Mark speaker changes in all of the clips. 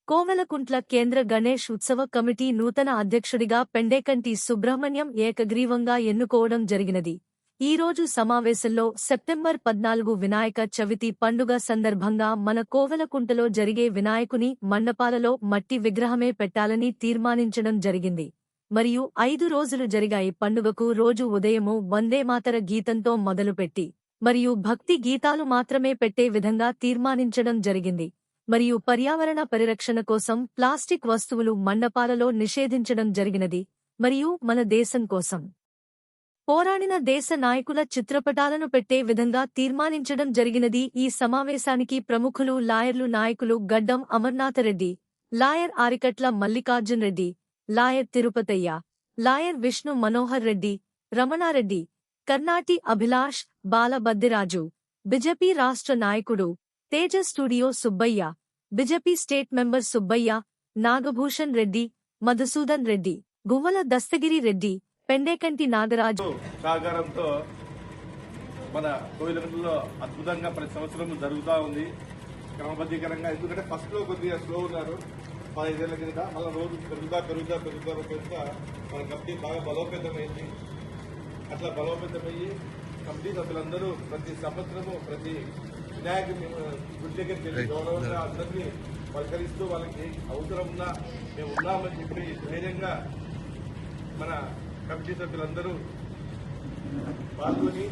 Speaker 1: కోవెలకుంట్ల కేంద్ర గణేష్ ఉత్సవ కమిటీ నూతన అధ్యక్షుడిగా పెండేకంటి సుబ్రహ్మణ్యం ఏకగ్రీవంగా ఎన్నుకోవడం జరిగినది. ఈ రోజు సమావేశంలో సెప్టెంబర్ 14 వినాయక చవితి పండుగ సందర్భంగా మన కోవెలకుంటలో జరిగే వినాయకుని మండపాలలో మట్టి విగ్రహమే పెట్టాలని తీర్మానించడం జరిగింది. మరియు 5 రోజులు జరిగాయి. పండుగకు రోజు ఉదయము వందేమాతర గీతంతో మొదలుపెట్టి మరియు భక్తి గీతాలు మాత్రమే పెట్టే విధంగా తీర్మానించడం జరిగింది. మరియు పర్యావరణ పరిరక్షణ కోసం ప్లాస్టిక్ వస్తువులు మండపాలలో నిషేధించడం జరిగినది. మరియు మన దేశం కోసం పోరాడిన దేశ నాయకుల చిత్రపటాలను పెట్టే విధంగా తీర్మానించడం జరిగినది. ఈ సమావేశానికి ప్రముఖులు లాయర్లు నాయకులు Gaddam Amarnathreddy, lawyer Arikatla Mallikarjun Reddy, lawyer Tirupatayya, lawyer Vishnu Manohar Reddy, Ramanareddy, Karnati Abhilash, Balabaddiraju, BJP రాష్ట్ర నాయకుడు Teja studio Subbayya, BJP state member Subbayya, Nagabhushan Reddy, Madhusudan Reddy, Guvvala Dastagiri Reddy, Pendekanti Nagaraju
Speaker 2: సహకారంతో మన కోవిలకుంటలో అద్భుతంగా ప్రతి సంవత్సరం జరుగుతూ ఉంది. క్రమబద్ధీకరంగా, ఎందుకంటే ఫస్ట్ లో కొద్దిగా స్లో ఉన్నారు 15 ఏళ్ల కింద. మళ్ళీ రోజు పెరుగుతా మన కమిటీ బాగా బలోపేతమైంది. అట్లా బలోపేతమయ్యి కమిటీ సభ్యులందరూ ప్రతి సంవత్సరము ప్రతి వినాయక గుడి దగ్గరికి వెళ్ళి గౌరవంగా అందరినీ పలకరిస్తూ వాళ్ళకి అవసరం ఉన్నా మేము ఉన్నామని చెప్పి ధైర్యంగా మన కమిటీ సభ్యులందరూ పాల్గొని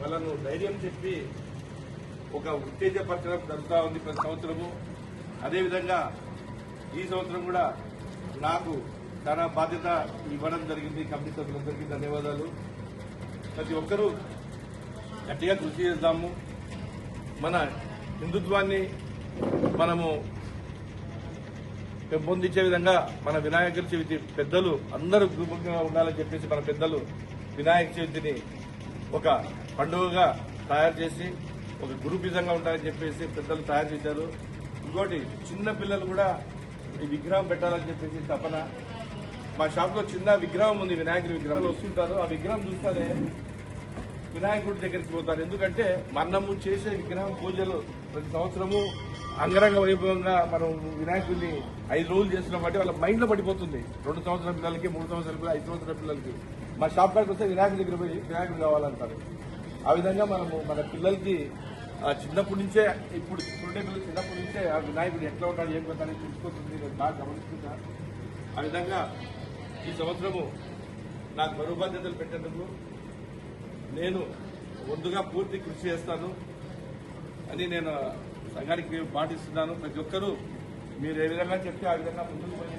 Speaker 2: వాళ్ళను ధైర్యం చెప్పి ఒక ఉత్తేజపరచడం జరుగుతూ ఉంది ప్రతి సంవత్సరము. అదేవిధంగా ఈ సంవత్సరం కూడా నాకు చాలా బాధ్యత ఇవ్వడం జరిగింది. కమిటీ సభ్యులందరికీ ధన్యవాదాలు. ప్రతి ఒక్కరూ గట్టిగా కృషి చేద్దాము. మన హిందుత్వాన్ని మనము పెంపొందించే విధంగా మన వినాయక చవితి పెద్దలు అందరూ గుంపుగా ఉండాలని చెప్పేసి మన పెద్దలు వినాయక చవితిని ఒక పండుగగా తయారు చేసి ఒక గురుపిజంగా ఉండాలని చెప్పేసి పెద్దలు తయారు చేశారు. ఇంకోటి చిన్న పిల్లలు కూడా ఈ విగ్రహం పెట్టాలని చెప్పేసి తపన. మా షాప్ లో చిన్న విగ్రహం ఉంది, వినాయకుడి విగ్రహం. వస్తుంటారు, ఆ విగ్రహం చూస్తానే వినాయకుడి దగ్గరికి పోతారు. ఎందుకంటే మనము చేసే విగ్రహం పూజలు ప్రతి సంవత్సరము అంగరంగ వైభవంగా మనం వినాయకుడిని 5 రోజులు చేస్తున్నాం కాబట్టి వాళ్ళ మైండ్ లో పడిపోతుంది. 2 సంవత్సరాల పిల్లలకి, 3 సంవత్సరాల పిల్లలు, 5 సంవత్సరాల పిల్లలకి మా షాప్ కాడికి వస్తే వినాయకుడి దగ్గర పోయి వినాయకుడు కావాలంటారు. ఆ విధంగా మనము మన పిల్లలకి చిన్నప్పటి నుంచే ఇప్పుడు పిల్లలు చిన్నప్పటి నుంచే ఆ వినాయకుడు ఎట్లా ఉంటాడు ఏం కదా అనేది తెలుసుకుంటుంది. నేను బాగా గమనిస్తున్నా. ఆ విధంగా ఈ సంవత్సరము నాకు బరువు బాధ్యతలు పెట్టేందుకు నేను ముందుగా పూర్తి కృషి చేస్తాను అని నేను సంఘానికి పాటిస్తున్నాను. ప్రతి ఒక్కరూ మీరు ఏ విధంగా చెప్తే ఆ విధంగా ముందుకు పోయి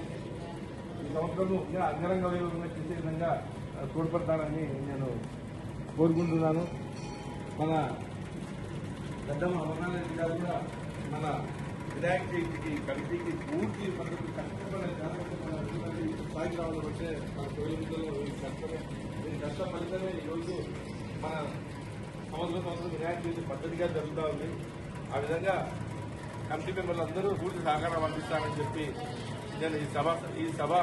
Speaker 2: ఈ సంవత్సరము అంగరంగ వైభవంగా చేసే విధంగా తోడ్పడతానని నేను కోరుకుంటున్నాను. మన గడ్డం అమర్నాథరెడ్డి గారు కూడా మన వినాయక చవితికి కమిటీకి పూర్తి మద్దతు కష్టపడే స్థాయికి రావడం వచ్చే మన కోవిలకుంటలో కష్టం ఫలితమే ఈరోజు మన సంవత్సరం వినాయక చవితి పద్ధతిగా జరుగుతూ ఉంది. ఆ విధంగా కమిటీ మెంబర్లు అందరూ పూర్తి సహకారం అందిస్తానని చెప్పి నేను ఈ సభ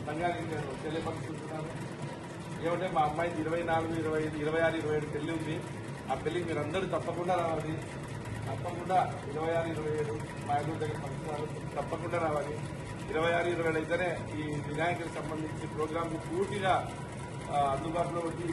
Speaker 2: సంఘానికి నేను తెలియపరుచుకుంటున్నాను. ఏమంటే మా అమ్మాయికి 24, 25, 26, 27 పెళ్లి ఉంది. ఆ పెళ్లికి మీరు అందరూ తప్పకుండా రావాలి. తప్పకుండా 26, 27 మా ఇంటి దగ్గర పంచుతున్నారు. తప్పకుండా రావాలి. 26, 27 అయితేనే ఈ వినాయకుడికి సంబంధించి ప్రోగ్రాంకు పూర్తిగా అందుబాటులో వచ్చి